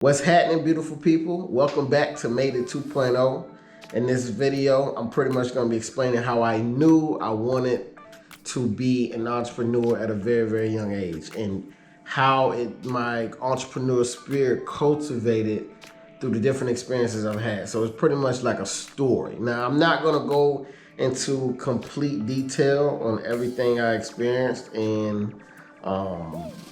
What's happening, beautiful people? Welcome back to Made It 2.0. In this video, I'm pretty much going to be explaining how I knew I wanted to be an entrepreneur at a very, very young age, and how my entrepreneur spirit cultivated through the different experiences I've had. So it's pretty much like a story. Now, I'm not going to go into complete detail on everything I experienced, and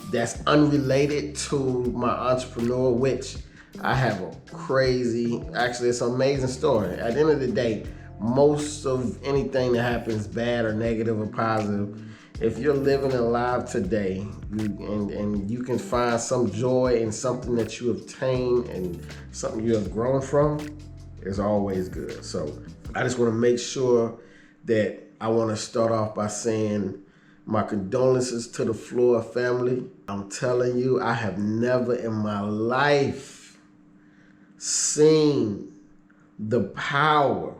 that's unrelated to my entrepreneur, which I have a crazy, actually it's an amazing story. At the end of the day, most of anything that happens, bad or negative or positive, if you're living alive today, and you can find some joy in something that you obtained and something you have grown from, it's always good. So I just want to make sure that I want to start off by saying my condolences to the Floyd family. I'm telling you, I have never in my life seen the power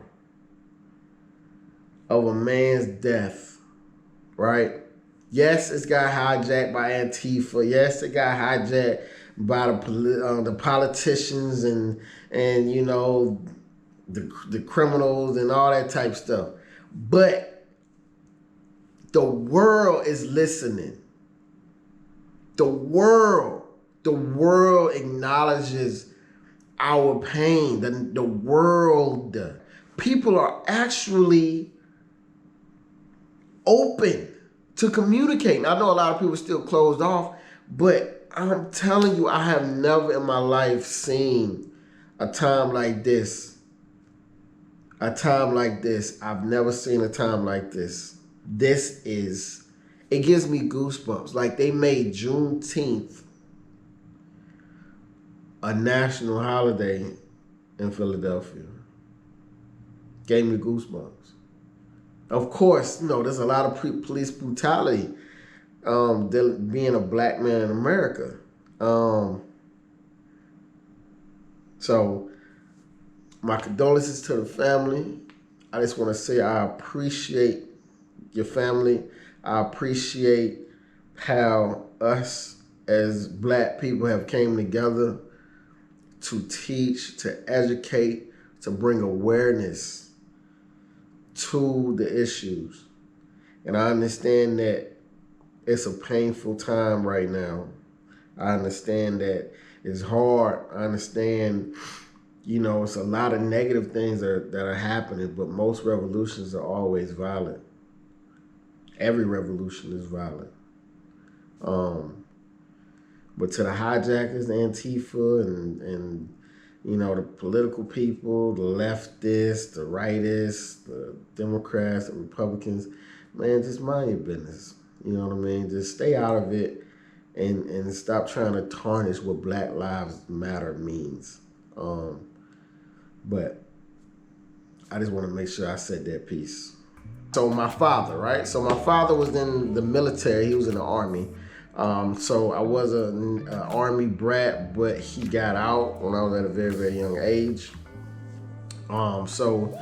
of a man's death, right? Yes, it's got hijacked by Antifa. Yes, it got hijacked by the politicians and you know, the criminals and all that type stuff. But the world is listening. The world acknowledges our pain. The world, people are actually open to communicate. I know a lot of people are still closed off, but I'm telling you, I have never in my life seen a time like this. A time like this. I've never seen a time like this. It gives me goosebumps. Like, they made Juneteenth a national holiday in Philadelphia. Gave me goosebumps. Of course, you know, there's a lot of police brutality being a black man in America. So my condolences to the family. I just want to say I appreciate your family. I appreciate how us as black people have came together to teach, to educate, to bring awareness to the issues. And I understand that it's a painful time right now. I understand that it's hard. I understand, you know, it's a lot of negative things that are happening, but most revolutions are always violent. Every revolution is violent. But to the hijackers, the Antifa, and you know, the political people, the leftists, the rightists, the Democrats, the Republicans, man, just mind your business. You know what I mean? Just stay out of it and stop trying to tarnish what Black Lives Matter means. But I just want to make sure I said that piece. So my father, right? So my father was in the military. He was in the Army. So I was an Army brat, but he got out when I was at a very, very young age. So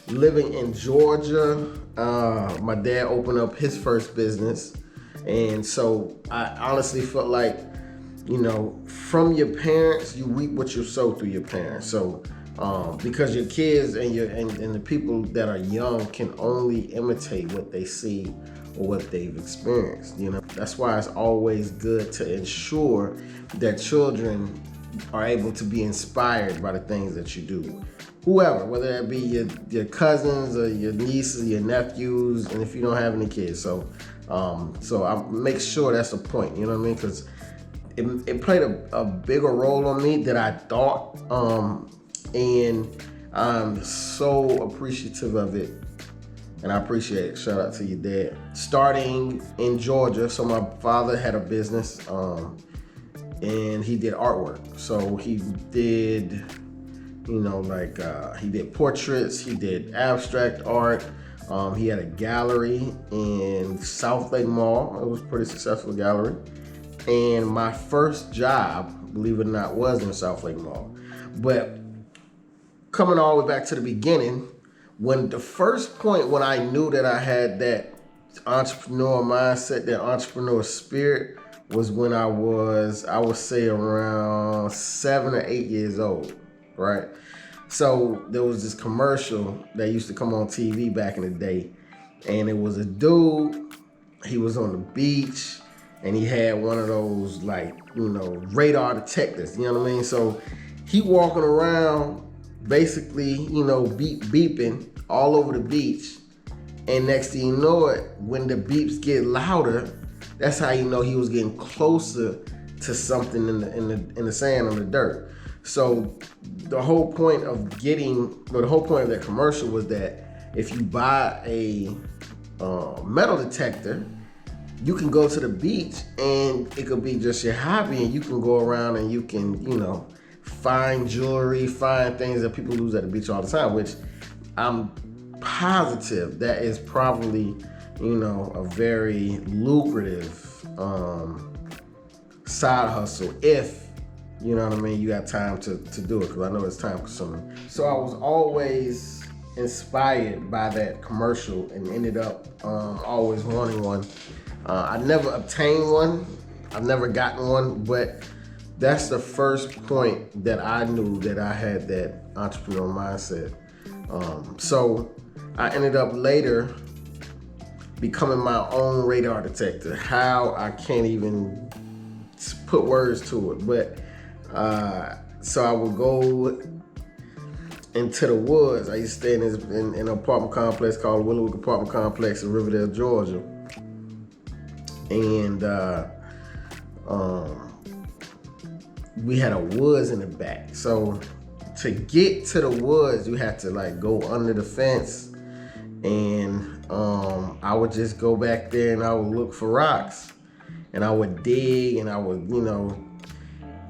living in Georgia, my dad opened up his first business. And so I honestly felt like, you know, from your parents, you reap what you sow through your parents. So because your kids and the people that are young can only imitate what they see or what they've experienced. You know, that's why it's always good to ensure that children are able to be inspired by the things that you do. Whoever, whether that be your cousins or your nieces, your nephews, and if you don't have any kids. So I make sure that's the point. You know what I mean? Because it played a bigger role on me than I thought. And I'm so appreciative of it. And I appreciate it. Shout out to your dad. Starting in Georgia, so my father had a business, and he did artwork. So he did, you know, like he did portraits, he did abstract art. He had a gallery in South Lake Mall. It was a pretty successful gallery. And my first job, believe it or not, was in South Lake Mall. But coming all the way back to the beginning, when the first point when I knew that I had that entrepreneur mindset, that entrepreneur spirit, was when I would say around 7 or 8 years old, right? So there was this commercial that used to come on TV back in the day, and it was a dude. He was on the beach, and he had one of those, like, radar detectors. You know what I mean? So he walking around, basically, beeping all over the beach. And next thing you know it, when the beeps get louder, that's how you know he was getting closer to something in the sand, on the dirt. So the whole point of that commercial was that if you buy a metal detector, you can go to the beach, and it could be just your hobby, and you can go around and you can, find jewelry, find things that people lose at the beach all the time, which I'm positive that is probably, a very lucrative side hustle if, you got time to do it, because I know it's time consuming. So I was always inspired by that commercial and ended up always wanting one. I never obtained one. I've never gotten one, but that's the first point that I knew that I had that entrepreneur mindset. So I ended up later becoming my own radar detector. How, I can't even put words to it, but so I would go into the woods. I used to stay in an apartment complex called Willowwick Apartment Complex in Riverdale, Georgia. And we had a woods in the back. So to get to the woods, you had to go under the fence, and I would just go back there and I would look for rocks, and I would dig, and I would,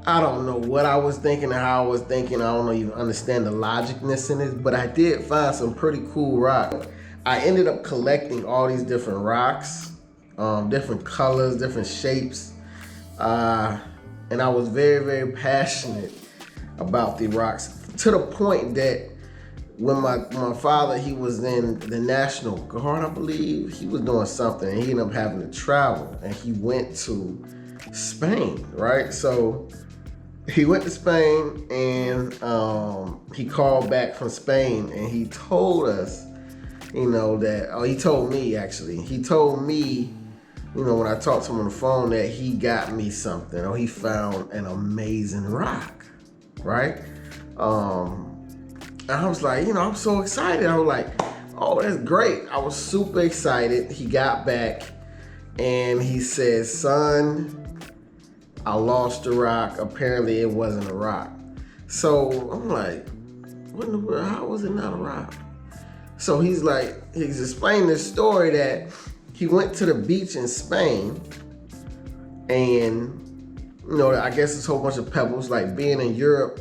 I don't know what I was thinking or how I was thinking. I don't even understand the logicness in it, but I did find some pretty cool rock. I ended up collecting all these different rocks, different colors, different shapes, and I was very, very passionate about the rocks, to the point that when my father, he was in the National Guard, I believe, he was doing something, and he ended up having to travel, and he went to Spain, right? So he went to Spain, and he called back from Spain, and he told us, he told me, when I talked to him on the phone, that he got me something, or he found an amazing rock, right? And I was like, I'm so excited. I was like, oh, that's great. I was super excited. He got back and he said, son, I lost the rock. Apparently it wasn't a rock. So I'm like, what in the world? How was it not a rock? So he's explaining this story that he went to the beach in Spain, and, I guess it's a whole bunch of pebbles. Like being in Europe,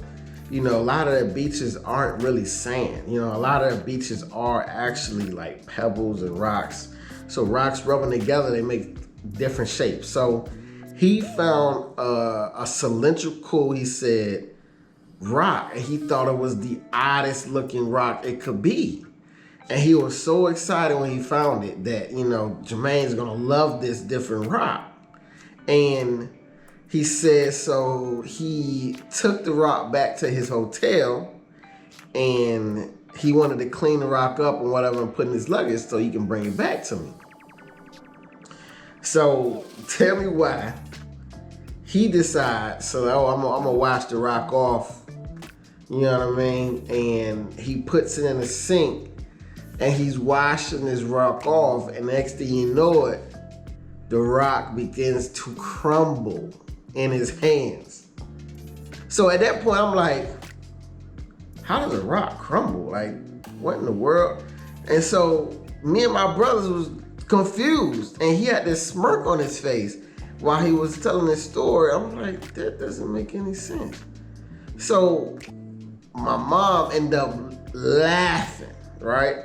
a lot of the beaches aren't really sand. A lot of the beaches are actually like pebbles and rocks. So rocks rubbing together, they make different shapes. So he found a cylindrical, he said, rock, and he thought it was the oddest looking rock it could be. And he was so excited when he found it that, Jermaine's gonna love this different rock. And he said, so he took the rock back to his hotel, and he wanted to clean the rock up and whatever and put in his luggage so he can bring it back to me. So tell me why he decides, I'm gonna wash the rock off, you know what I mean? And he puts it in the sink, and he's washing this rock off, and next thing you know it, the rock begins to crumble in his hands. So at that point, I'm like, how does a rock crumble? Like, what in the world? And so me and my brothers was confused, and he had this smirk on his face while he was telling this story. I'm like, that doesn't make any sense. So my mom ended up laughing, right?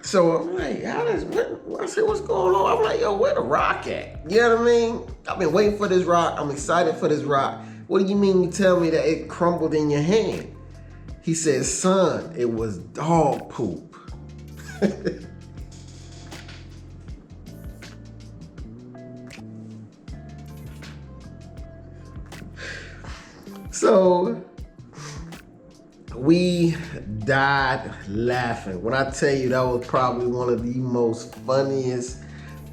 So I'm like, I said, what's going on? I'm like, yo, where the rock at? You know what I mean? I've been waiting for this rock. I'm excited for this rock. What do you mean you tell me that it crumbled in your hand? He said, son, it was dog poop. So we died laughing. When I tell you that was probably one of the most funniest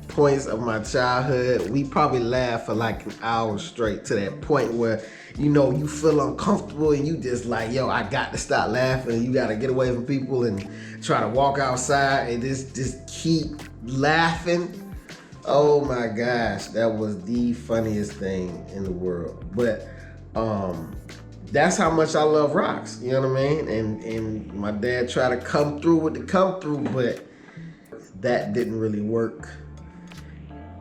points of my childhood, we probably laughed for like an hour straight, to that point where, you know, you feel uncomfortable and you just like, yo, I got to stop laughing. You got to get away from people and try to walk outside and just keep laughing. Oh my gosh, that was the funniest thing in the world. But that's how much I love rocks, you know what I mean? And my dad tried to come through with the come through, but that didn't really work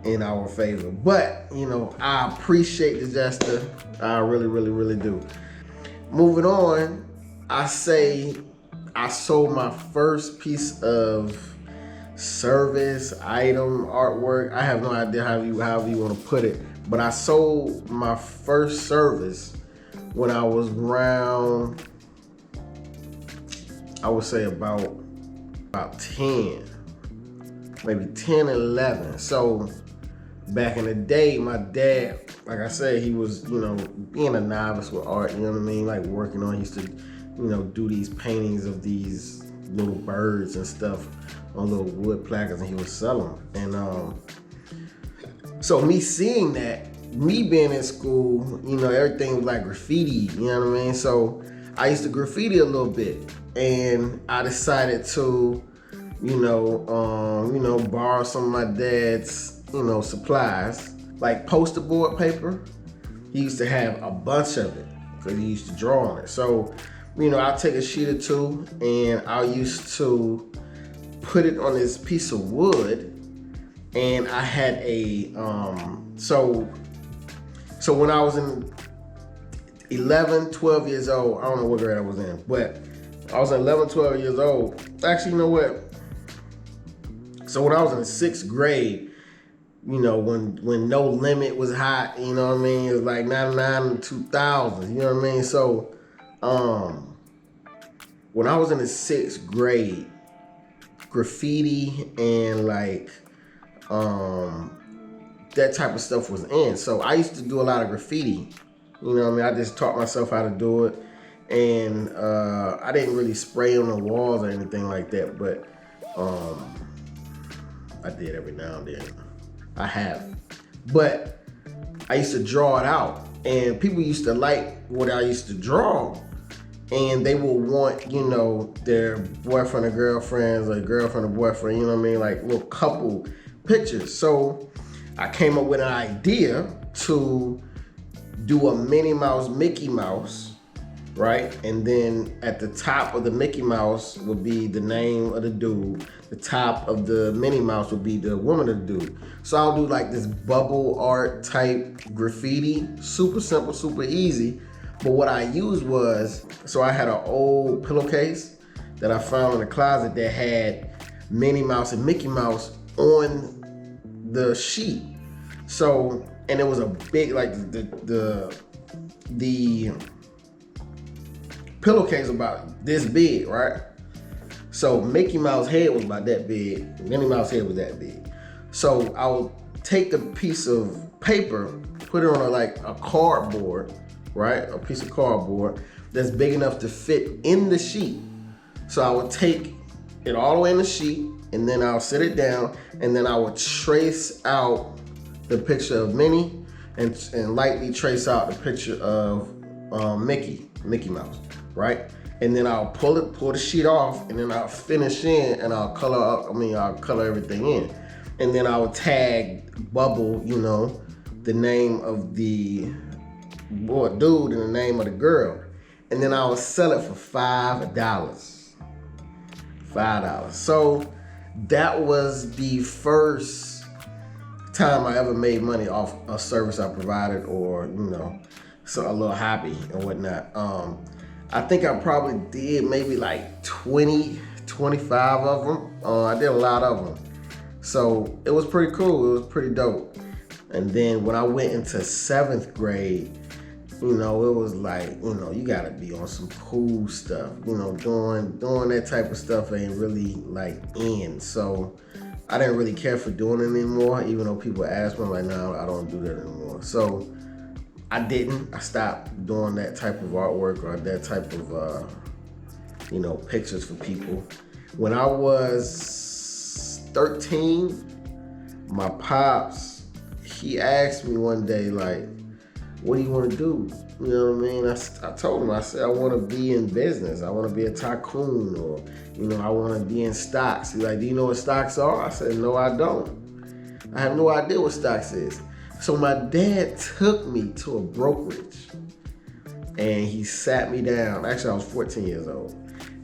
in our favor. But, you know, I appreciate the gesture. I really, really, really do. Moving on, I say I sold my first piece of service, item, artwork. I have no idea however you want to put it, but I sold my first service when I was around, I would say about 10, maybe 10, 11. So back in the day, my dad, like I said, he was, you know, being a novice with art, you know what I mean? Like working on, he used to, you know, do these paintings of these little birds and stuff on little wood placards, and he would sell them. And so me seeing that, me being in school, you know, everything was like graffiti, you know what I mean? So I used to graffiti a little bit, and I decided to, you know, borrow some of my dad's, you know, supplies, like poster board paper. He used to have a bunch of it because he used to draw on it. So, you know, I'll take a sheet or two and I used to put it on this piece of wood, and I had a, so when I was in 11, 12 years old, I don't know what grade I was in, but I was 11, 12 years old. Actually, you know what? So when I was in the 6th grade, you know, when No Limit was hot, you know what I mean? It was like 99 and 2000, you know what I mean? So when I was in the 6th grade, graffiti and like that type of stuff was in. So I used to do a lot of graffiti. You know what I mean? I just taught myself how to do it. And I didn't really spray on the walls or anything like that, but I did every now and then. I have. But I used to draw it out, and people used to like what I used to draw, and they will want, you know, their boyfriend or girlfriends, or girlfriend or boyfriend, you know what I mean, like little couple pictures. So I came up with an idea to do a Minnie Mouse, Mickey Mouse, right? And then at the top of the Mickey Mouse would be the name of the dude. The top of the Minnie Mouse would be the woman of the dude. So I'll do like this bubble art type graffiti, super simple, super easy. But what I used was, so I had an old pillowcase that I found in the closet that had Minnie Mouse and Mickey Mouse on the sheet. So, and it was a big, like the pillowcase about this big, right? So Mickey Mouse head was about that big, Minnie Mouse head was that big. So I would take the piece of paper, put it on a cardboard, right? A piece of cardboard that's big enough to fit in the sheet. So I would take it all the way in the sheet, and then I'll sit it down, and then I would trace out the picture of Minnie and lightly trace out the picture of Mickey Mouse, right? And then I'll pull the sheet off, and then I'll finish in, and I'll color everything in. And then I'll tag bubble, you know, the name of the dude and the name of the girl. And then I'll sell it for $5. $5. So that was the first time I ever made money off a service I provided, or, you know, so a little hobby and whatnot. I think I probably did maybe like 20, 25 of them. I did a lot of them. So it was pretty cool. It was pretty dope. And then when I went into 7th grade, you know, it was like, you know, you gotta be on some cool stuff. You know, doing that type of stuff ain't really like in. So I didn't really care for doing it anymore, even though people asked me, I'm like, no, I don't do that anymore. So I didn't. I stopped doing that type of artwork or that type of, pictures for people. When I was 13, my pops, he asked me one day, like, what do you want to do? You know what I mean? I told him, I said, I want to be in business. I want to be a tycoon, or, I want to be in stocks. He's like, do you know what stocks are? I said, no, I don't. I have no idea what stocks is. So my dad took me to a brokerage, and he sat me down. Actually, I was 14 years old.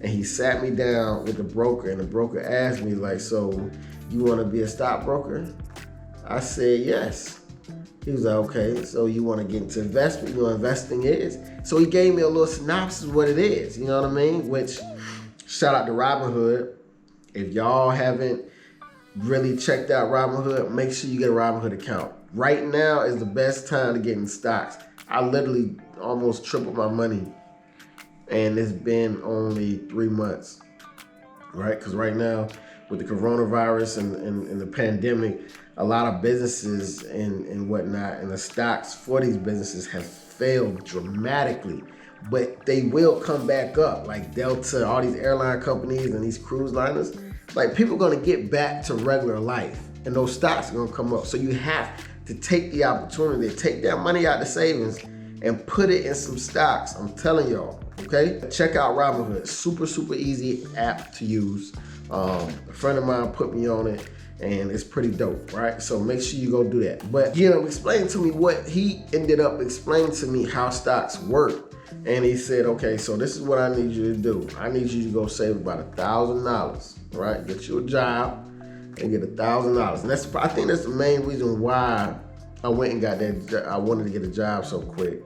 And he sat me down with the broker, and the broker asked me, like, so you want to be a stockbroker? I said, yes. He was like, okay, so you want to get into investment? You know what investing is? So he gave me a little synopsis of what it is, you know what I mean? Which, shout out to Robinhood. If y'all haven't really checked out Robinhood, make sure you get a Robinhood account. Right now is the best time to get in stocks. I literally almost tripled my money, and it's been only 3 months, right? Because right now, with the coronavirus and the pandemic, a lot of businesses and whatnot, and the stocks for these businesses have failed dramatically, but they will come back up. Like Delta, all these airline companies and these cruise liners, like people are gonna get back to regular life, and those stocks are gonna come up. So you have to take the opportunity, take that money out of savings and put it in some stocks. I'm telling y'all, okay? Check out Robinhood. Super, super easy app to use. A friend of mine put me on it, and it's pretty dope, right? So make sure you go do that. But explain to me what he ended up explaining to me how stocks work. And he said, okay, so this is what I need you to do. I need you to go save about $1,000, right? Get you a job and get $1,000. And I think that's the main reason why I went and got that. I wanted to get a job so quick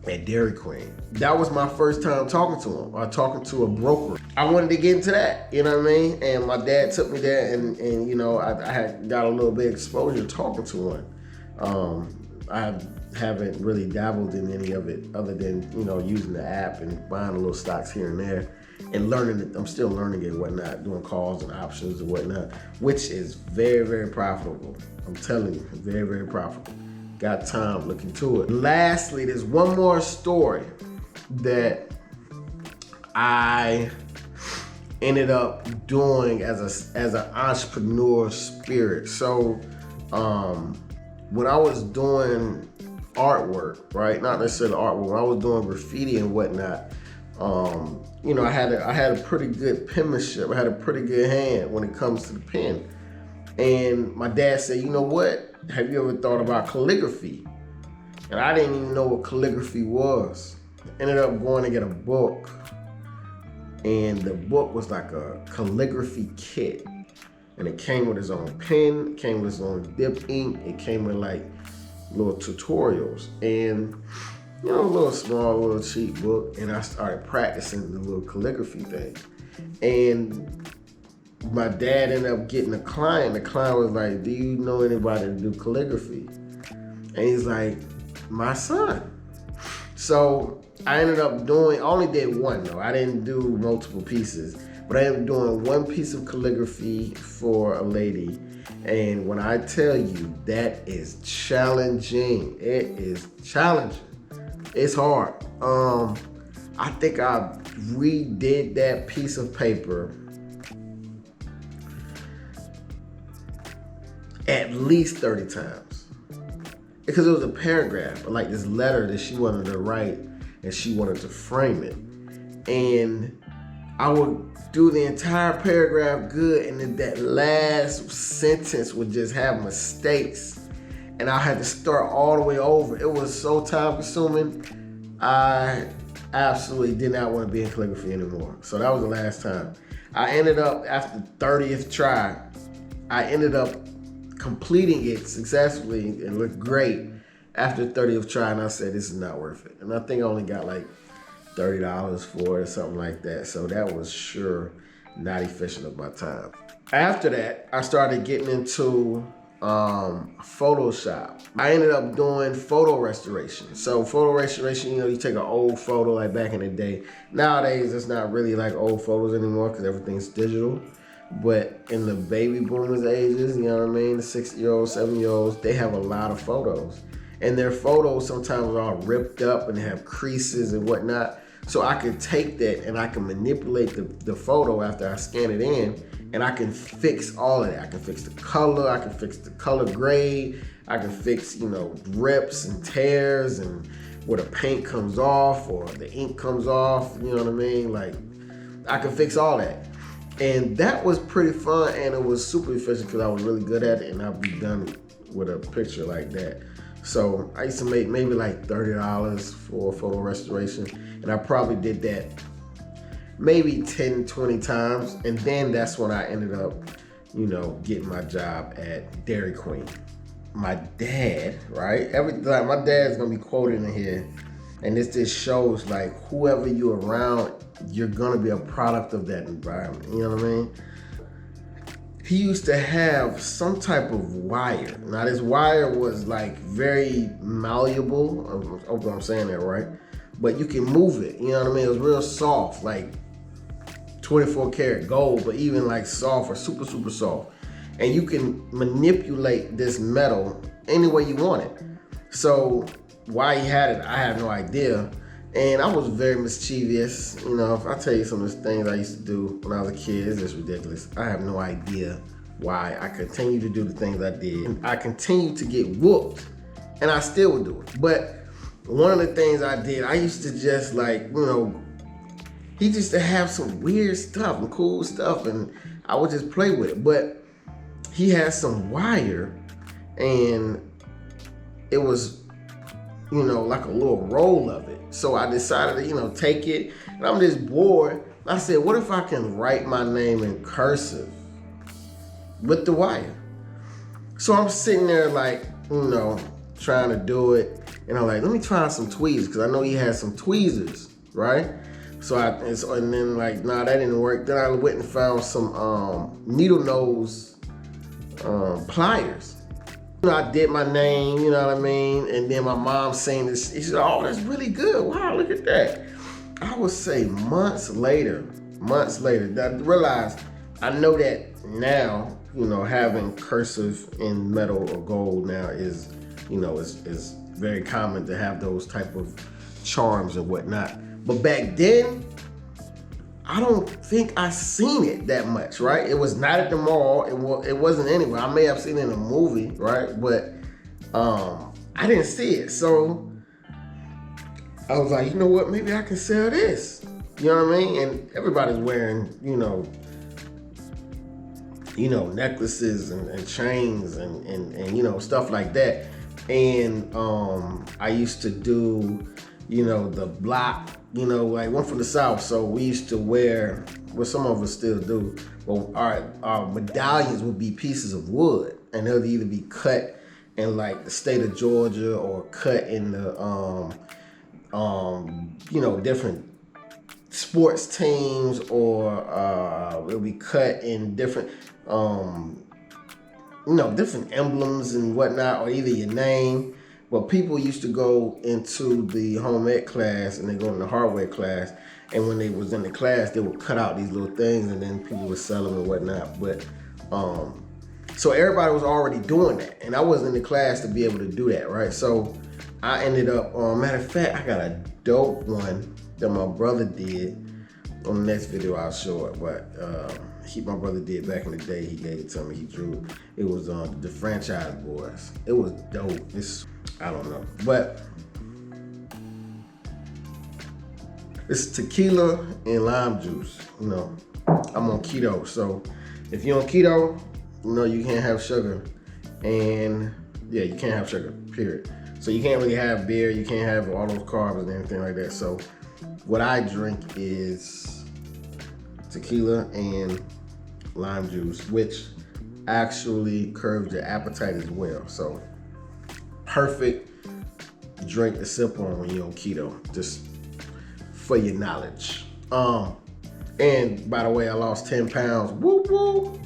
at Dairy Queen. That was my first time talking to him, or talking to a broker. I wanted to get into that, you know what I mean? And my dad took me there, and I had got a little bit of exposure talking to one. I haven't really dabbled in any of it other than, using the app and buying a little stocks here and there and learning it. I'm still learning it and whatnot, doing calls and options and whatnot, which is very, very profitable. I'm telling you, very, very profitable. Got time, look into it. Lastly, there's one more story that I ended up doing as an entrepreneur spirit. So when I was doing artwork, right? Not necessarily artwork, when I was doing graffiti and whatnot, I had a pretty good penmanship. I had a pretty good hand when it comes to the pen. And my dad said, you know what? Have you ever thought about calligraphy? And I didn't even know what calligraphy was. I ended up going to get a book. And the book was like a calligraphy kit. And it came with its own pen, it came with its own dip ink, it came with like little tutorials. And a little small, little cheap book. And I started practicing the little calligraphy thing. And my dad ended up getting a client. The client was like, do you know anybody to do calligraphy? And he's like, my son. So I ended up I only did one though. I didn't do multiple pieces, but I ended up doing one piece of calligraphy for a lady. And when I tell you, that is challenging. It is challenging. It's hard. I think I redid that piece of paper at least 30 times. Because it was a paragraph, like this letter that she wanted to write, and she wanted to frame it. And I would do the entire paragraph good, and then that last sentence would just have mistakes. And I had to start all the way over. It was so time consuming. I absolutely did not want to be in calligraphy anymore. So that was the last time. I ended up, after the 30th try, I ended up completing it successfully and looked great after 30th try, and I said, this is not worth it. And I think I only got like $30 for it or something like that. So that was sure not efficient of my time. After that, I started getting into Photoshop. I ended up doing photo restoration. So photo restoration, you take an old photo like back in the day. Nowadays, it's not really like old photos anymore because everything's digital. But in the baby boomers ages, you know what I mean, the 6-year-olds, 7-year-olds, they have a lot of photos. And their photos sometimes are all ripped up and have creases and whatnot. So I can take that and I can manipulate the photo after I scan it in, and I can fix all of that. I can fix the color, I can fix the color grade, I can fix, rips and tears and where the paint comes off or the ink comes off, you know what I mean? Like, I can fix all that. And that was pretty fun, and it was super efficient because I was really good at it, and I'd be done with a picture like that. So I used to make maybe like $30 for a photo restoration, and I probably did that maybe 10, 20 times. And then that's when I ended up, getting my job at Dairy Queen. My dad, right? My dad's gonna be quoted in here, and this just shows like whoever you're around, you're gonna be a product of that environment. You know what I mean? He used to have some type of wire. Now this wire was like very malleable. I hope I'm saying that right. But you can move it, you know what I mean? It was real soft, like 24 karat gold, but even like soft or super, super soft. And you can manipulate this metal any way you want it. So why he had it, I have no idea. And I was very mischievous. If I tell you some of the things I used to do when I was a kid, it's just ridiculous. I have no idea why I continue to do the things I did. And I continue to get whooped, and I still would do it. But one of the things I did, I used to just he used to have some weird stuff and cool stuff, and I would just play with it. But he had some wire, and it was, like a little roll of it. So I decided to, take it, and I'm just bored. I said, what if I can write my name in cursive with the wire? So I'm sitting there like, trying to do it. And I'm like, let me try some tweezers, because I know he had some tweezers, right? And then like, nah, that didn't work. Then I went and found some needle nose pliers. I did my name, you know what I mean? And then my mom saying this, she said, oh, that's really good. Wow, look at that. I would say months later, that I realized, I know that now, having cursive in metal or gold now is, is very common to have those type of charms and whatnot. But back then, I don't think I seen it that much, right? It was not at the mall. It wasn't anywhere. I may have seen it in a movie, right? But I didn't see it. So I was like, you know what? Maybe I can sell this. You know what I mean? And everybody's wearing, necklaces and chains and stuff like that. And I used to do, the block, like one from the South. So we used to wear, well, some of us still do, but our medallions would be pieces of wood, and they'll either be cut in like the state of Georgia or cut in the, different sports teams, or it'll be cut in different, different emblems and whatnot, or either your name. But people used to go into the home ec class, and they go in the hardware class, and when they was in the class, they would cut out these little things, and then people would sell them and whatnot. But so everybody was already doing that, and I wasn't in the class to be able to do that, right? So I ended up, matter of fact, I got a dope one that my brother did. On the next video I'll show it, but my brother did back in the day. He gave it to me. He drew. It was the Franchise Boys. It was dope. I don't know, but it's tequila and lime juice. I'm on keto, so if you're on keto, you can't have sugar, and yeah, you can't have sugar. Period. So you can't really have beer. You can't have all those carbs and everything like that. So what I drink is tequila and lime juice, which actually curbs your appetite as well. So perfect drink to sip on when you're on keto, just for your knowledge. And by the way, I lost 10 pounds, whoop whoop,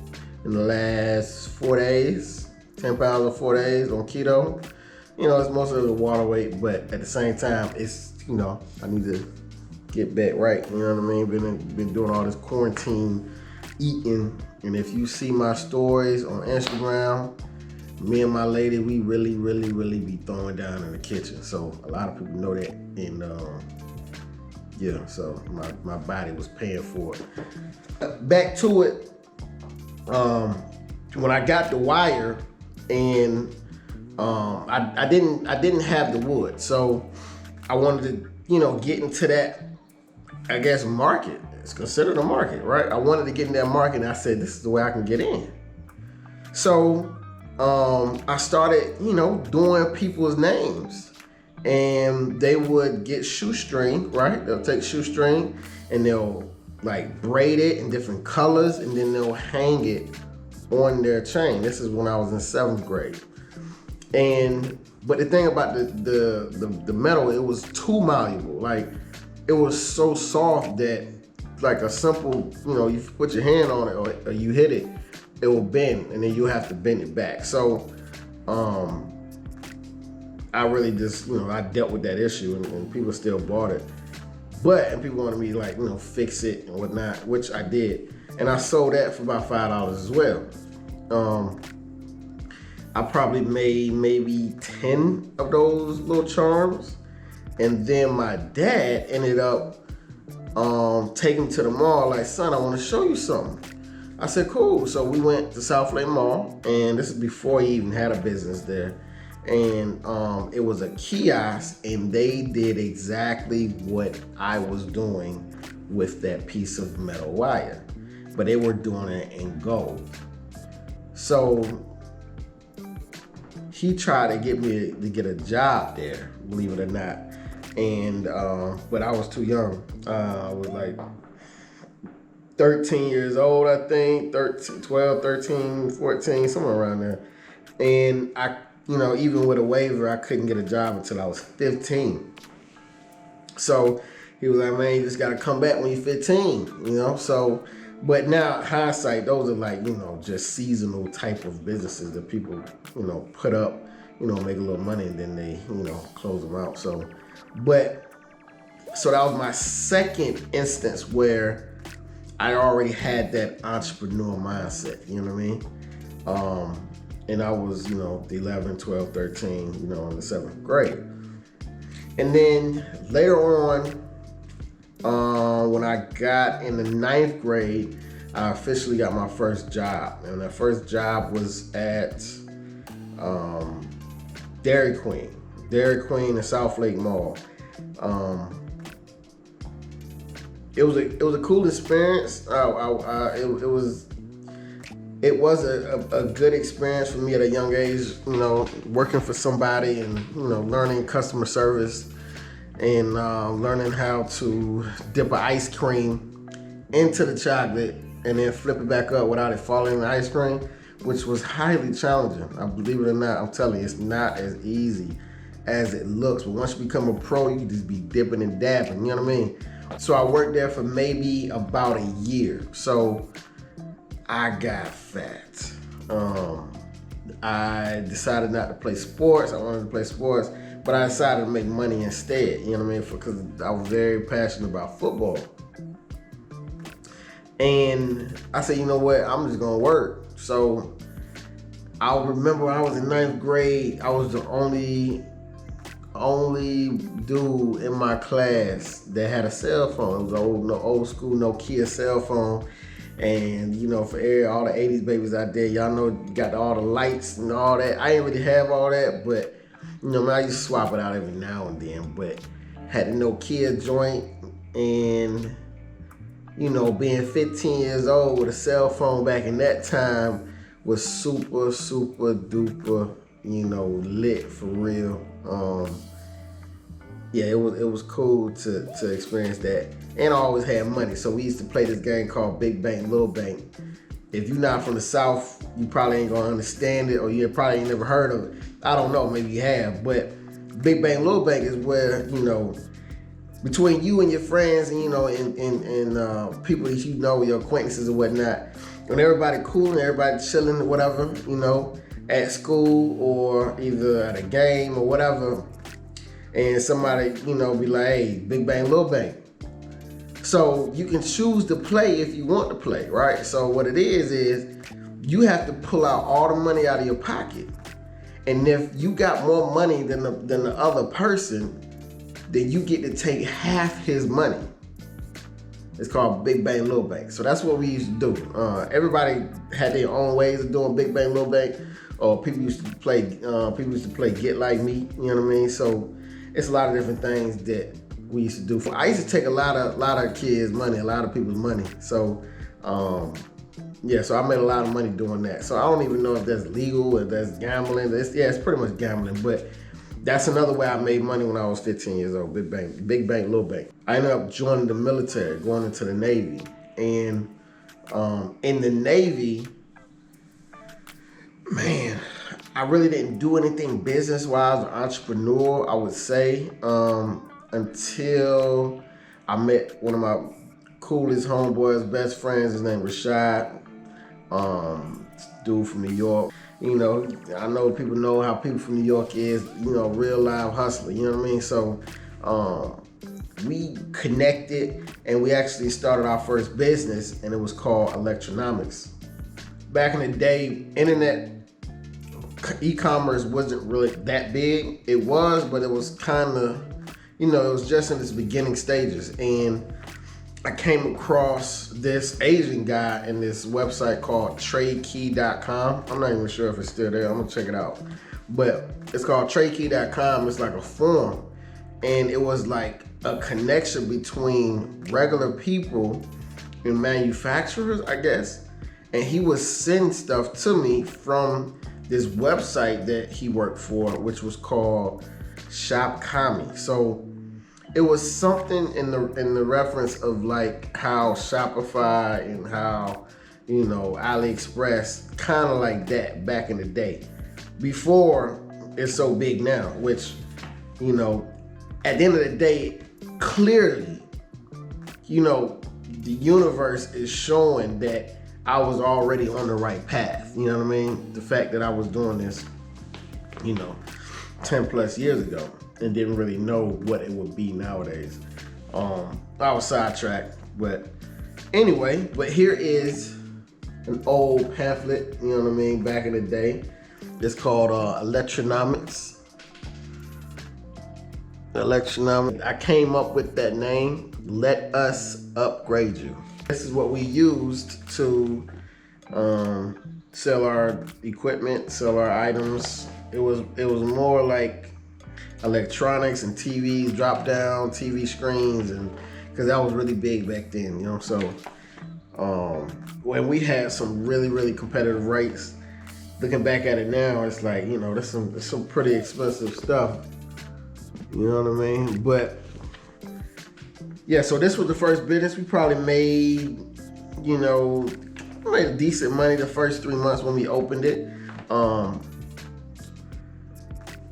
in the last 4 days. 10 pounds in 4 days on keto. It's mostly the water weight, but at the same time, it's, I need to get back right. You know what I mean? Been doing all this quarantine eating. And if you see my stories on Instagram, me and my lady, we really be throwing down in the kitchen. So a lot of people know that. And yeah, so my body was paying for it. Back to it. When I got the wire, and I didn't have the wood, so I wanted to get into that, I guess, market. It's considered a market, right? I wanted to get in that market, and I said, this is the way I can get in. So I started doing people's names, and they would get shoestring, right? They'll take shoestring and they'll like braid it in different colors, and then they'll hang it on their chain. This is when I was in 7th grade. But the thing about the metal, it was too malleable. Like, it was so soft that like a simple, you put your hand on it or you hit it, it will bend, and then you have to bend it back. So I really just, I dealt with that issue, and people still bought it. And people wanted me to fix it and whatnot, which I did. And I sold that for about $5 as well. I probably made maybe 10 of those little charms. And then my dad ended up taking me to the mall, like, son, I want to show you something. I said, cool. So we went to South Lake Mall, and this is before he even had a business there. And it was a kiosk, and they did exactly what I was doing with that piece of metal wire, but they were doing it in gold. So he tried to get me to get a job there, believe it or not. And but I was too young. I was like 13 years old, I think, 12, 13, 14, somewhere around there. And I, even with a waiver, I couldn't get a job until I was 15. So he was like, man, you just got to come back when you're 15, So, but now, hindsight, those are like, just seasonal type of businesses that people, put up, make a little money, and then they, close them out. So that was my second instance where I already had that entrepreneur mindset, you know what I mean? And I was, 11, 12, 13, in the 7th grade. And then later on, when I got in the 9th grade, I officially got my first job. And that first job was at Dairy Queen in South Lake Mall. It was a cool experience. It was a good experience for me at a young age, working for somebody and, learning customer service and learning how to dip an ice cream into the chocolate and then flip it back up without it falling in the ice cream, which was highly challenging. I believe it or not, I'm telling you, it's not as easy as it looks. But once you become a pro, you can just be dipping and dabbing, you know what I mean? So I worked there for maybe about a year. So I got fat. I decided not to play sports. I wanted to play sports, but I decided to make money instead, you know what I mean? Because I was very passionate about football. And I said, you know what? I'm just gonna work. So I remember when I was in 9th grade, I was the only dude in my class that had a cell phone. It was an old school Nokia cell phone. And for all the 80s babies out there, y'all know you got all the lights and all that. I didn't really have all that, but I used to swap it out every now and then. But had the Nokia joint, and being 15 years old with a cell phone back in that time was super duper, lit for real. Yeah, it was cool to experience that. And I always had money. So we used to play this game called Big Bank, Little Bank. If you're not from the South, you probably ain't gonna understand it, or you probably ain't never heard of it. I don't know, maybe you have. But Big Bank, Little Bank is where, between you and your friends and, and people that your acquaintances or whatnot, when everybody cool and everybody chilling or whatever, at school or either at a game or whatever, and somebody, be like, hey, Big Bang, Little Bang. So you can choose to play if you want to play, right? So what it is you have to pull out all the money out of your pocket. And if you got more money than the other person, then you get to take half his money. It's called Big Bang, Little Bang. So that's what we used to do. Everybody had their own ways of doing Big Bang, Little Bang. Or people used to play Get Like Me. You know what I mean? So it's a lot of different things that we used to do. I used to take a lot of kids' money, a lot of people's money. So so I made a lot of money doing that. So I don't even know if that's legal, if that's gambling. It's pretty much gambling, but that's another way I made money when I was 15 years old. Big Bang, Little Bang. I ended up joining the military, going into the Navy. And in the Navy, man, I really didn't do anything business-wise or entrepreneur, I would say, until I met one of my coolest homeboys, best friends. His name was Rashad. Dude from New York. You know, I know people know how people from New York is, you know, real live hustler, you know what I mean? So we connected and we actually started our first business, and it was called Electronomics. Back in the day, internet e-commerce wasn't really that big. It was, but it was kind of, you know, it was just in its beginning stages. And I came across this Asian guy in this website called tradekey.com. I'm not even sure if it's still there. I'm gonna check it out. But it's called tradekey.com. It's like a forum. And it was like a connection between regular people and manufacturers, I guess. And he would send stuff to me from this website that he worked for, which was called Shop Kami. So it was something in the reference of like how Shopify and how, you know, AliExpress, kind of like that back in the day, before it's so big now, which, you know, at the end of the day, clearly, you know, the universe is showing that I was already on the right path. You know what I mean? The fact that I was doing this, you know, 10 plus years ago, and didn't really know what it would be nowadays. I was sidetracked, but anyway, but here is an old pamphlet, you know what I mean, back in the day. It's called Electronomics. I came up with that name, Let Us Upgrade You. This is what we used to sell our equipment, sell our items. It was more like electronics and TVs, drop down TV screens, and because that was really big back then, you know. So when we had some really competitive rates, looking back at it now, it's like, you know, that's some pretty expensive stuff, you know what I mean? But yeah, so this was the first business. We probably made, you know, made decent money the first 3 months when we opened it. And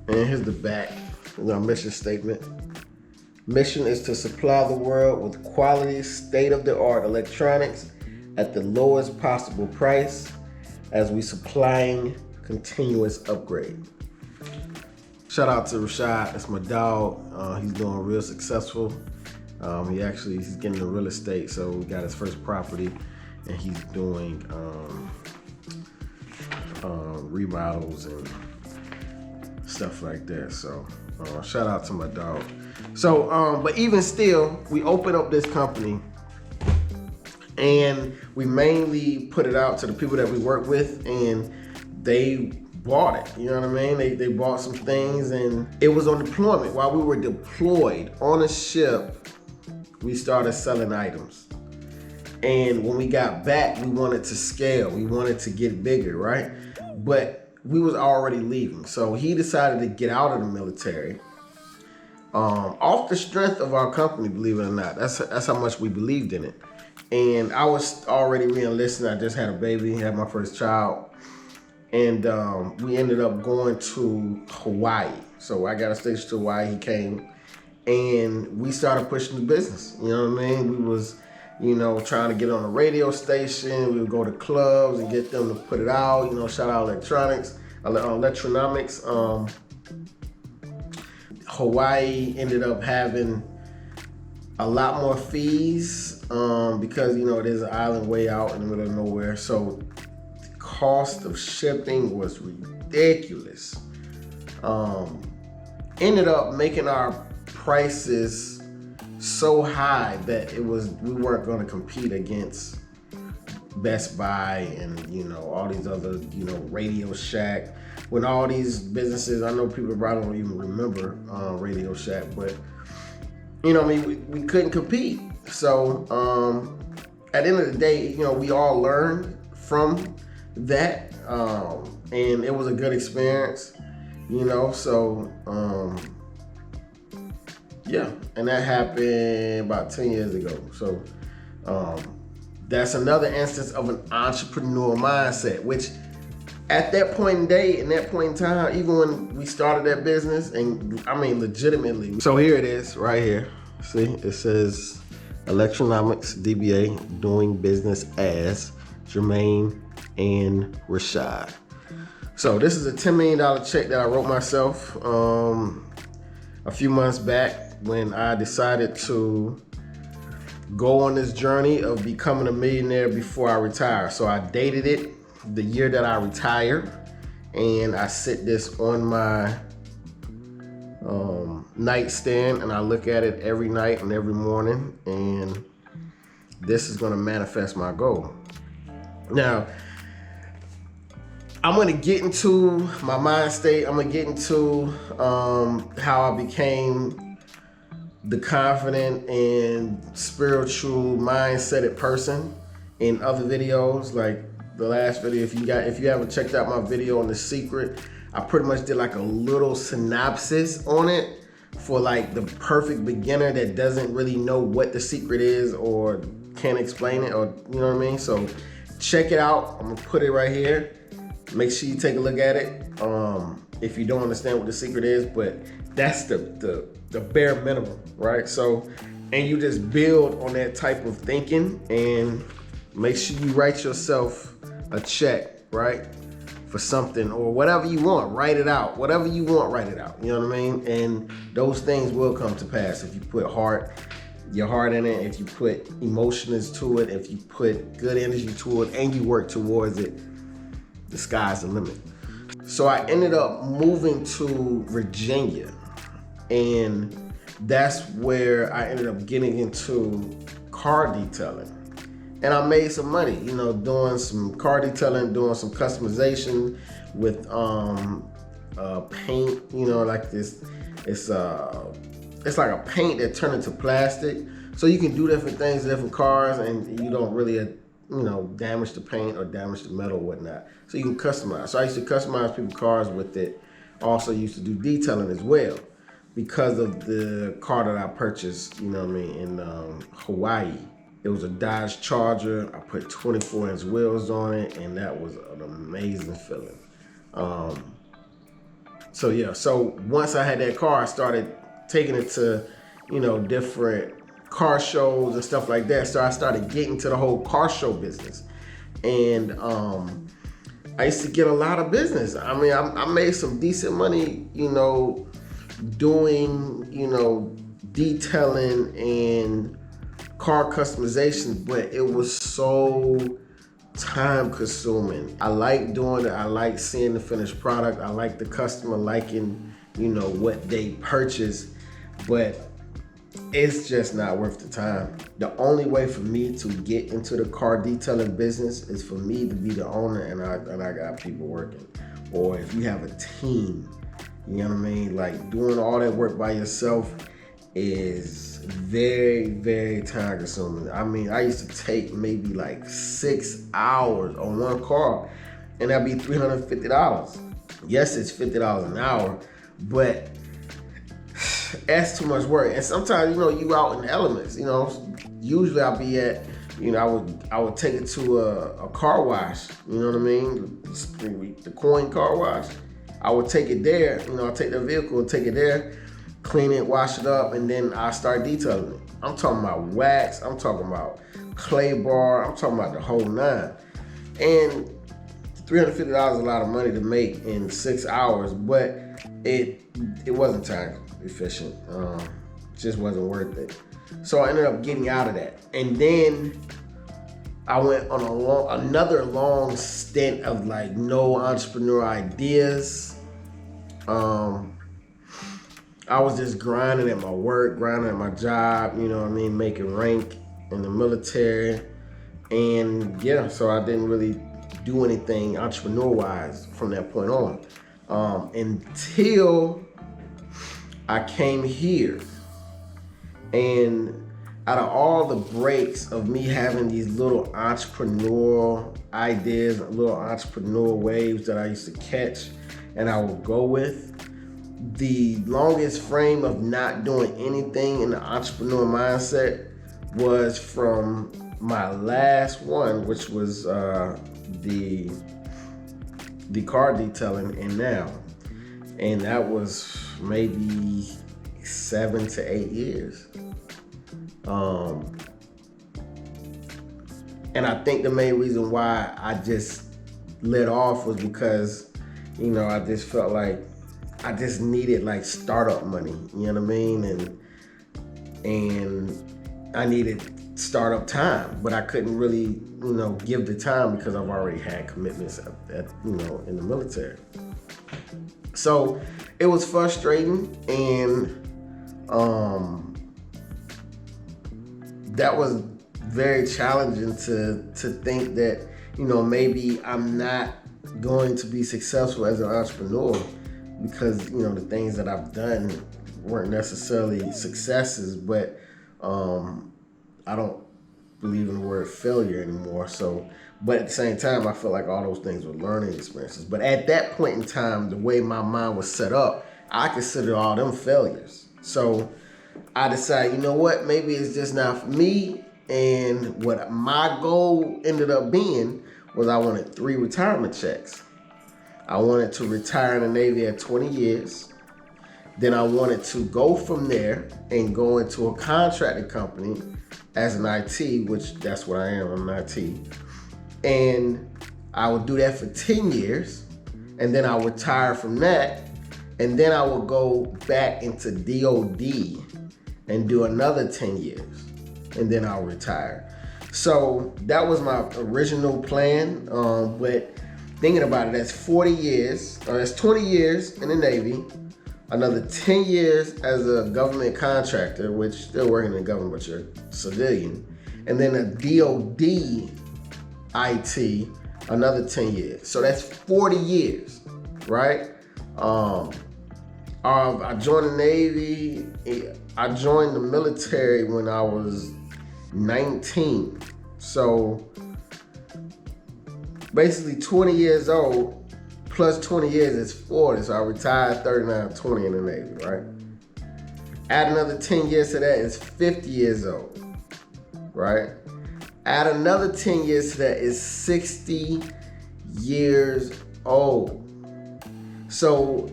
here's the back. Our mission statement. Mission is to supply the world with quality, state-of-the-art electronics at the lowest possible price as we supplying continuous upgrade. Shout out to Rashad, that's my dog. He's doing real successful. He's getting into real estate, so we got his first property, and he's doing remodels and stuff like that. So shout out to my dog. So, but even still, we opened up this company and we mainly put it out to the people that we work with, and they bought it. You know what I mean? They bought some things, and it was on deployment. While we were deployed on a ship, we started selling items. And when we got back, we wanted to scale. We wanted to get bigger, right? But we was already leaving. So he decided to get out of the military off the strength of our company, believe it or not. That's how much we believed in it. And I was already re-enlisted. I just had a baby, had my first child. And we ended up going to Hawaii. So I got a station to Hawaii, he came, and we started pushing the business. You know what I mean? We was, you know, trying to get on a radio station. We would go to clubs and get them to put it out. You know, shout out Electronomics. Hawaii ended up having a lot more fees because it is an island way out in the middle of nowhere. So the cost of shipping was ridiculous. Ended up making our prices so high that we weren't going to compete against Best Buy and all these other Radio Shack. When all these businesses, I know people probably don't even remember Radio Shack, but we couldn't compete. So at the end of the day, we all learned from that, and it was a good experience. So yeah, and that happened about 10 years ago. So that's another instance of an entrepreneur mindset, which at that point in time, even when we started that business, and I mean legitimately. So here it is, right here. See, it says Electronomics DBA, doing business as Jermaine and Rashad. So this is a $10 million check that I wrote myself a few months back when I decided to go on this journey of becoming a millionaire before I retire. So I dated it the year that I retired, and I sit this on my nightstand and I look at it every night and every morning, and this is going to manifest my goal. Now, I'm going to get into my mind state. I'm going to get into how I became the confident and spiritual mindseted person in other videos, like the last video. If you haven't checked out my video on The Secret, I pretty much did like a little synopsis on it for like the perfect beginner that doesn't really know what the secret is or can't explain it, or you know what I mean? So check it out. I'm gonna put it right here. Make sure you take a look at it if you don't understand what the secret is, but that's the bare minimum, right? So, and you just build on that type of thinking, and make sure you write yourself a check, right? For something or whatever you want, write it out. Whatever you want, write it out. You know what I mean? And those things will come to pass if you put your heart in it, if you put emotions to it, if you put good energy to it, and you work towards it. The sky's the limit. So I ended up moving to Virginia, and that's where I ended up getting into car detailing. And I made some money, doing some car detailing, doing some customization with paint, like this. It's like a paint that turned into plastic. So you can do different things to different cars, and you don't really damage the paint or damage the metal or whatnot. So you can customize. So I used to customize people's cars with it. Also used to do detailing as well because of the car that I purchased, in Hawaii. It was a Dodge Charger. I put 24-inch wheels on it, and that was an amazing feeling. So once I had that car, I started taking it to, different car shows and stuff like that. So I started getting to the whole car show business, and I used to get a lot of business. I mean, I made some decent money, doing, detailing and car customization, but it was so time consuming. I like doing it. I like seeing the finished product. I like the customer liking, what they purchase, but it's just not worth the time. The only way for me to get into the car detailing business is for me to be the owner, and I got people working. Or if you have a team, you know what I mean? Like doing all that work by yourself is very, very time consuming. I mean, I used to take maybe like 6 hours on one car, and that'd be $350. Yes, it's $50 an hour, but that's too much work. And sometimes, you out in the elements, usually I'll be at, I would take it to a car wash, you know what I mean? The coin car wash. I would take it there, I'll take the vehicle and take it there, clean it, wash it up, and then I start detailing it. I'm talking about wax, I'm talking about clay bar, I'm talking about the whole nine. And $350 is a lot of money to make in 6 hours, but it wasn't time efficient. just wasn't worth it. So I ended up getting out of that. And then I went on another long stint of like no entrepreneur ideas. I was just grinding at my work, grinding at my job, you know what I mean, making rank in the military. And yeah, so I didn't really do anything entrepreneur-wise from that point on. Until I came here. And out of all the breaks of me having these little entrepreneurial ideas, little entrepreneurial waves that I used to catch and I would go with, the longest frame of not doing anything in the entrepreneur mindset was from my last one, which was the car detailing and now. And that was maybe 7 to 8 years. And I think the main reason why I just let off was because, you know, I just felt like I just needed like startup money, you know what I mean? And I needed startup time, but I couldn't really, you know, give the time because I've already had commitments you know, in the military. So it was frustrating, and that was very challenging to think that, you know, maybe I'm not going to be successful as an entrepreneur because, you know, the things that I've done weren't necessarily successes, but I don't believe in the word failure anymore. So, but at the same time, I feel like all those things were learning experiences. But at that point in time, the way my mind was set up, I considered all them failures. So I decided, you know what, maybe it's just not for me. And what my goal ended up being was I wanted 3 retirement checks. I wanted to retire in the Navy at 20 years. Then I wanted to go from there and go into a contracting company as an IT, which that's what I am, I'm an IT. And I would do that for 10 years. And then I would retire from that. And then I would go back into DOD and do another 10 years. And then I'll retire. So that was my original plan. But thinking about it, that's 40 years, or that's 20 years in the Navy, another 10 years as a government contractor, which still working in the government, but you're civilian, and then a DOD IT, another 10 years. So that's 40 years, right? I joined the Navy. I joined the military when I was 19. So basically 20 years old plus 20 years is 40. So I retired 39, 20 in the Navy, right? Add another 10 years to that is 50 years old, right? Add another 10 years to that is 60 years old. So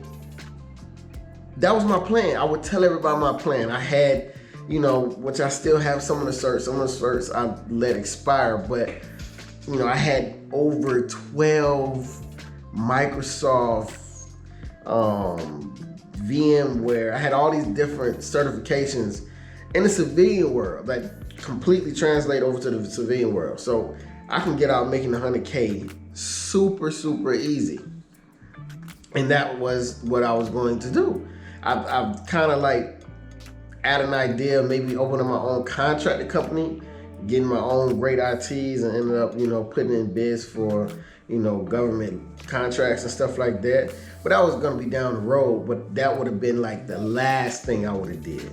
that was my plan. I would tell everybody my plan. I had, you know, which I still have some of the certs. Some of the certs I let expire, but, you know, I had over 12 Microsoft, VMware. I had all these different certifications in the civilian world that completely translate over to the civilian world. So I can get out making 100K super, super easy. And that was what I was going to do. I've kind of like had an idea of maybe opening my own contracting company, getting my own great ITs, and ended up, you know, putting in bids for, you know, government contracts and stuff like that. But that was gonna be down the road, but that would have been like the last thing I would have did.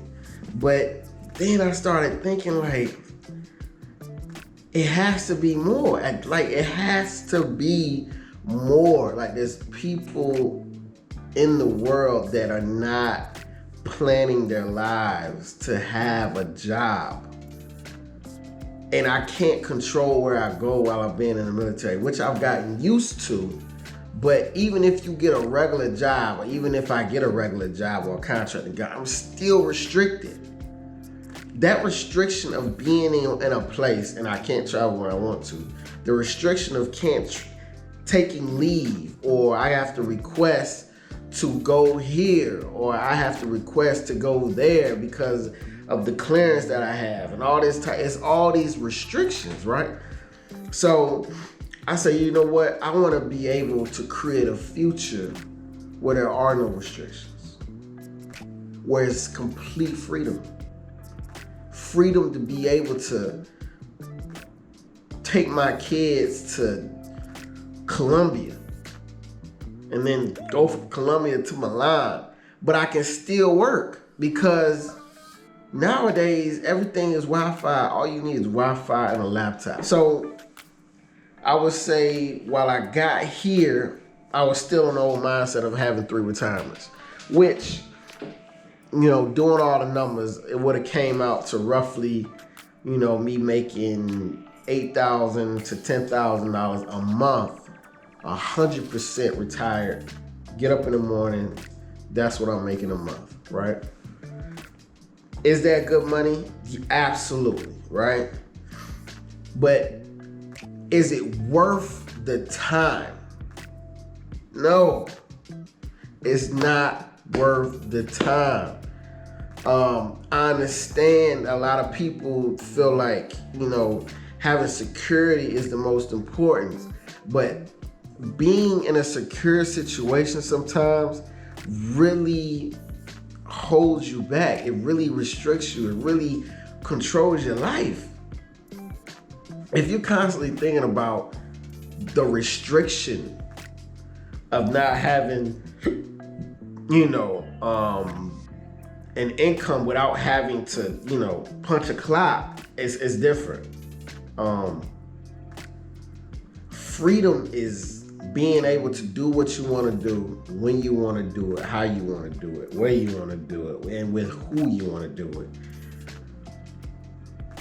But then I started thinking like, it has to be more. Like it has to be more. Like there's people in the world that are not planning their lives to have a job. And I can't control where I go while I'm being in the military, which I've gotten used to. But even if you get a regular job, or even if I get a regular job or a contracting job, I'm still restricted. That restriction of being in a place and I can't travel where I want to, the restriction of taking leave, or I have to request to go here, or I have to request to go there because of the clearance that I have and all this it's all these restrictions, right? So I say, you know what? I want to be able to create a future where there are no restrictions, where it's complete freedom. Freedom to be able to take my kids to Colombia and then go from Colombia to Milan, but I can still work because nowadays everything is Wi-Fi. All you need is Wi-Fi and a laptop. So I would say while I got here, I was still in the old mindset of having 3 retirements, which, you know, doing all the numbers, it would have came out to roughly, you know, me making $8,000 to $10,000 a month, 100% retired. Get up in the morning, that's what I'm making a month, right? Is that good money? Absolutely, right? But is it worth the time? No, it's not worth the time. I understand a lot of people feel like, you know, having security is the most important, but being in a secure situation sometimes really holds you back. It really restricts you. It really controls your life. If you're constantly thinking about the restriction of not having, you know, an income without having to, you know, punch a clock, it's different. Freedom is being able to do what you want to do, when you want to do it, how you want to do it, where you want to do it, and with who you want to do it.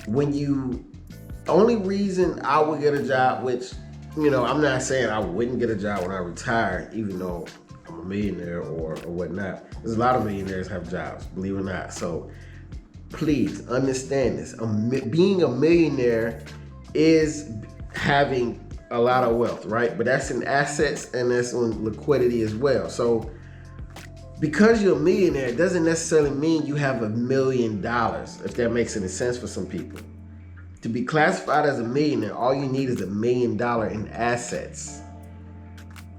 The only reason I would get a job, which, you know, I'm not saying I wouldn't get a job when I retire, even though I'm a millionaire or whatnot. There's a lot of millionaires have jobs, believe it or not. So please understand this. Being a millionaire is having a lot of wealth, right? But that's in assets and that's in liquidity as well. So because you're a millionaire, it doesn't necessarily mean you have $1 million, if that makes any sense for some people. To be classified as a millionaire, all you need is $1 million in assets.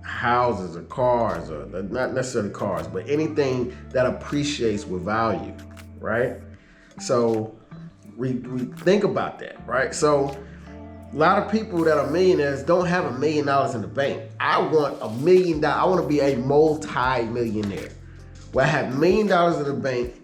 Houses or cars, or not necessarily cars, but anything that appreciates with value, right? So we think about that, right? So a lot of people that are millionaires don't have $1 million in the bank. I want $1 million. I want to be a multi-millionaire where I have $1 million in the bank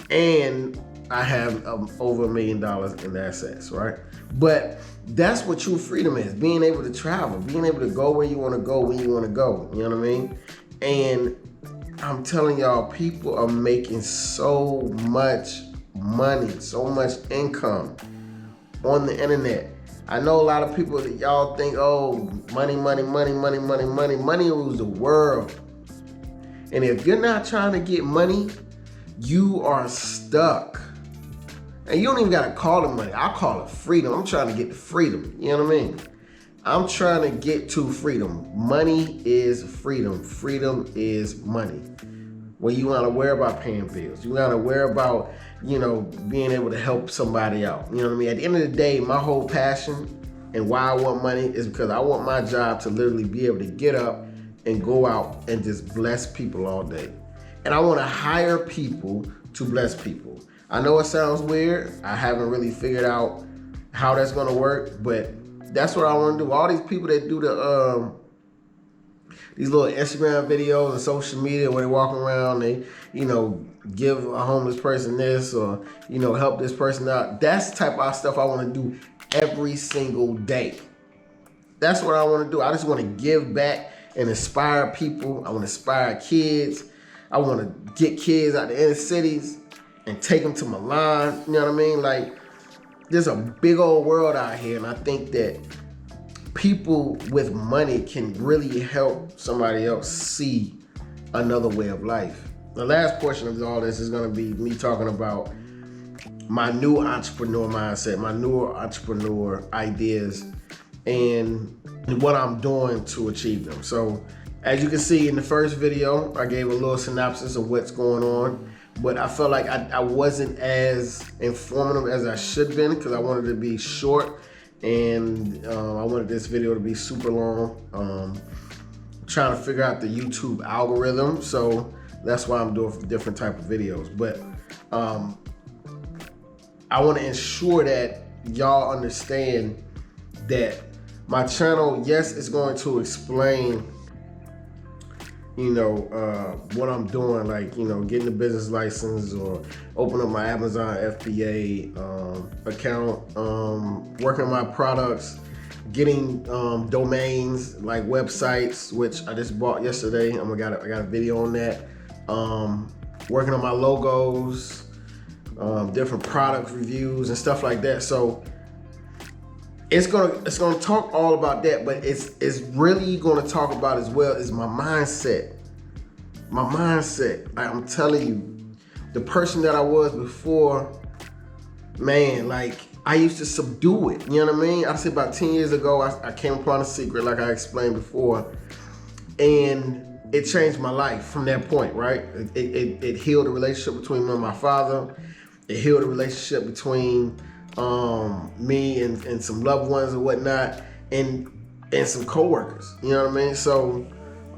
and I have over $1 million in assets, right? But that's what true freedom is: being able to travel, being able to go where you want to go, when you want to go. You know what I mean? And I'm telling y'all, people are making so much money, so much income on the internet. I know a lot of people that y'all think, oh, money rules the world. And if you're not trying to get money, you are stuck. And you don't even gotta call it money. I call it freedom. I'm trying to get to freedom. You know what I mean? I'm trying to get to freedom. Money is freedom. Freedom is money. Where you wanna worry about paying bills. You wanna worry about, you know, being able to help somebody out. You know what I mean? At the end of the day, my whole passion and why I want money is because I want my job to literally be able to get up and go out and just bless people all day. And I want to hire people to bless people. I know it sounds weird. I haven't really figured out how that's going to work, but that's what I want to do. All these people that do these little Instagram videos and social media where they walk around, they, you know, give a homeless person this or, you know, help this person out. That's the type of stuff I want to do every single day. That's what I want to do. I just want to give back and inspire people. I want to inspire kids. I want to get kids out the inner cities and take them to Milan. You know what I mean? Like, there's a big old world out here, and I think that people with money can really help somebody else see another way of life. The last portion of all this is going to be me talking about my new entrepreneur mindset, my newer entrepreneur ideas, and what I'm doing to achieve them. So As you can see in the first video, I gave a little synopsis of what's going on, but I felt like I wasn't as informative as I should have been because I wanted to be short, and I wanted this video to be super long. Trying to figure out the YouTube algorithm, so that's why I'm doing different type of videos. But I want to ensure that y'all understand that my channel, yes, it's going to explain, what I'm doing, like, getting a business license or open up my Amazon FBA account, working on my products, getting domains like websites, which I just bought yesterday. I got a video on that. Working on my logos, different product reviews and stuff like that. So it's gonna talk all about that, but it's really gonna talk about as well as my mindset. My mindset. I'm telling you, the person that I was before, man, like I used to subdue it. You know what I mean? I'd say about 10 years ago, I came upon a secret, like I explained before, and it changed my life from that point, right? It healed the relationship between me and my father. It healed the relationship between me and some loved ones and whatnot, and some coworkers. You know what I mean? So,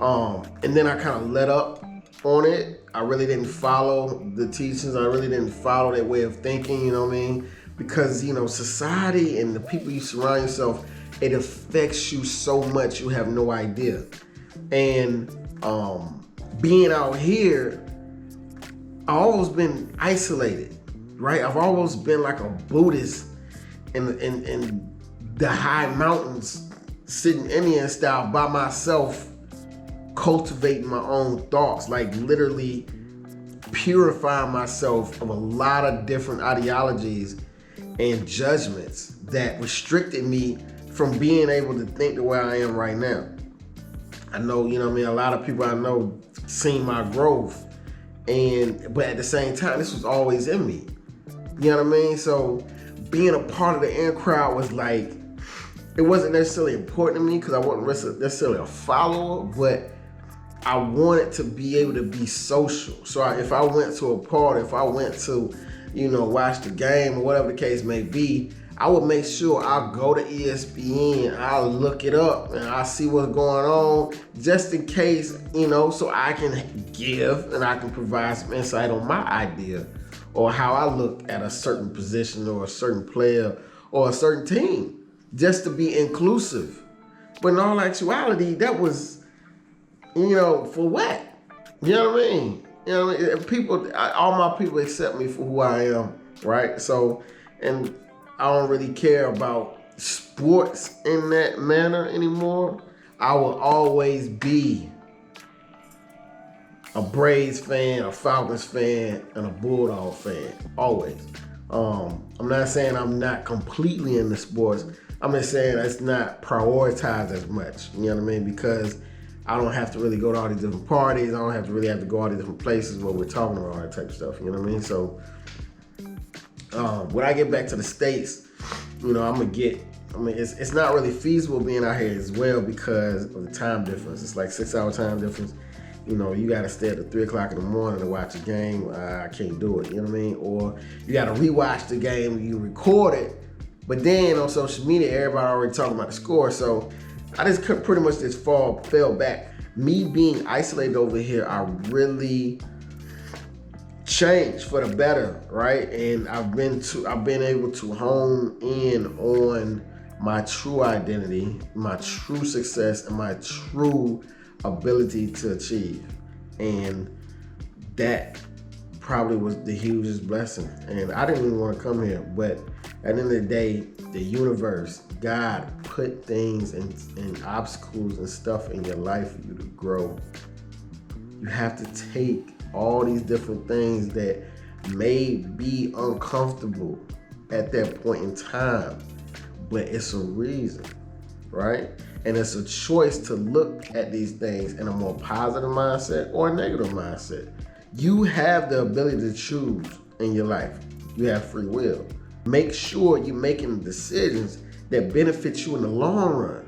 and then I kind of let up on it. I really didn't follow the teachings. I really didn't follow that way of thinking. You know what I mean? Because society and the people you surround yourself, it affects you so much you have no idea. And being out here, I've always been isolated, right? I've always been like a Buddhist in the high mountains, sitting Indian style by myself, cultivating my own thoughts, like literally purifying myself of a lot of different ideologies and judgments that restricted me from being able to think the way I am right now. I know, a lot of people I know seen my growth, but at the same time, this was always in me. You know what I mean? So being a part of the in crowd was like, it wasn't necessarily important to me because I wasn't necessarily a follower, but I wanted to be able to be social. So if I went to a party, if I went to, watch the game or whatever the case may be, I would make sure I go to ESPN, I'll look it up, and I'll see what's going on, just in case, so I can give and I can provide some insight on my idea or how I look at a certain position or a certain player or a certain team, just to be inclusive. But in all actuality, that was, for what? You know what I mean? People, all my people accept me for who I am, right? So, and I don't really care about sports in that manner anymore. I will always be a Braves fan, a Falcons fan, and a Bulldog fan, always. I'm not saying I'm not completely into sports. I'm just saying it's not prioritized as much, you know what I mean? Because I don't have to really go to all these different parties. I don't have to go all these different places where we're talking about all that type of stuff, you know what I mean? So when I get back to the States, it's not really feasible being out here as well because of the time difference. It's like 6-hour time difference. You got to stay up at 3 o'clock in the morning to watch a game. I can't do it, you know what I mean? Or you got to rewatch the game, you record it, but then on social media, everybody already talking about the score. So I just pretty much fell back. Me being isolated over here, I really changed for the better, right? And I've been able to hone in on my true identity, my true success, and my true ability to achieve. And that probably was the hugest blessing. And I didn't even want to come here, but at the end of the day, the universe, God put things and obstacles and stuff in your life for you to grow. You have to take all these different things that may be uncomfortable at that point in time, but it's a reason, right? And it's a choice to look at these things in a more positive mindset or a negative mindset. You have the ability to choose in your life. You have free will. Make sure you're making decisions that benefit you in the long run.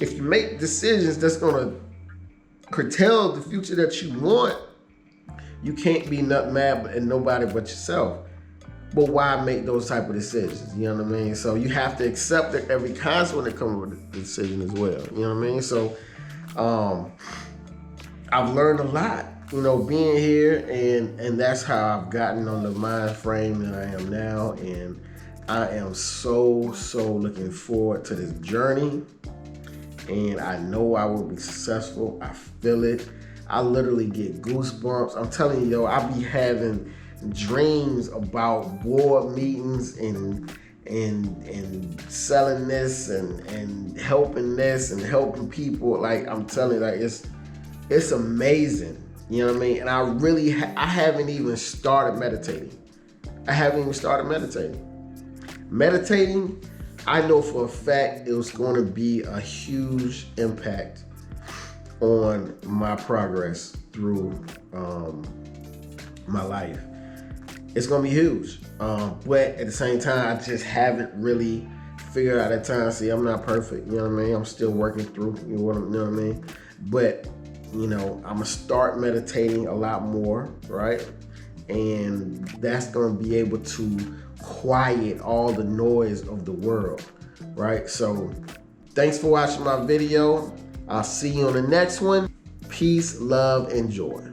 If you make decisions that's gonna curtail the future that you want, you can't be not mad at nobody but yourself. But why make those type of decisions? You know what I mean? So you have to accept that every consequence that comes with the decision as well. You know what I mean? So I've learned a lot, being here, and that's how I've gotten on the mind frame that I am now. And I am so looking forward to this journey. And I know I will be successful. I feel it. I literally get goosebumps. I'm telling you, I be having dreams about board meetings and selling this and helping this and helping people. Like, I'm telling you, like, it's amazing. You know what I mean? And I haven't even started meditating. Meditating, I know for a fact it was going to be a huge impact on my progress through my life. It's going to be huge. But at the same time, I just haven't really figured out that time. See, I'm not perfect. You know what I mean? I'm still working through, you know what I mean? But, I'm going to start meditating a lot more, right? And that's going to be able to quiet all the noise of the world, right? So thanks for watching my video. I'll see you on the next one. Peace, love, and joy.